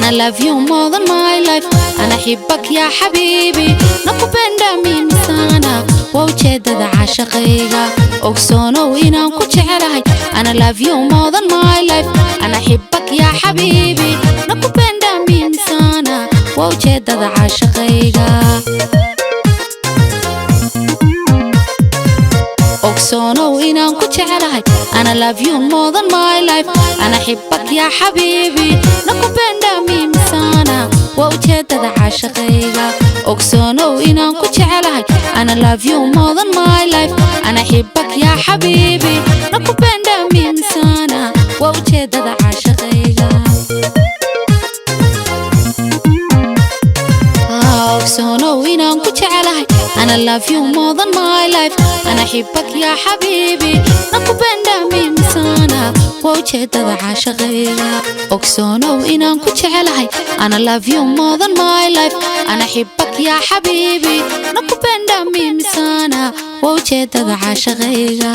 أنا love you more than my life أنا أحبك يا حبيبي نكوبندا مين سانا ووجهدada عاشقيga ogsoonow inaan ku jecelahay أنا love you more than my life أنا أحبك يا حبيبي نكوبندا مين سانا ووجهدada عاشقيga ogsoonow inaan ku jecelahay أنا love you more than my life أنا أحبك يا حبيبي نكوبندا مين سانا ووجهدada عاشقيga ogsoonow inaan ku jecelahay أنا love you more than my life أنا أحبك يا حبيبي نكوبندا مين سانا ووجهدada عاشقيga ogsoonow inaan ku jecelahay أنا love you more than my life أنا أحبك يا حبيبي نكوبندا مين سانا ووجهدada عاشقيga ogsoonow inaan ku jecelahay أنا love you more than my life أنا أحبك يا حبيبي نكوبندا مين سانا ووجهدada عاشقيga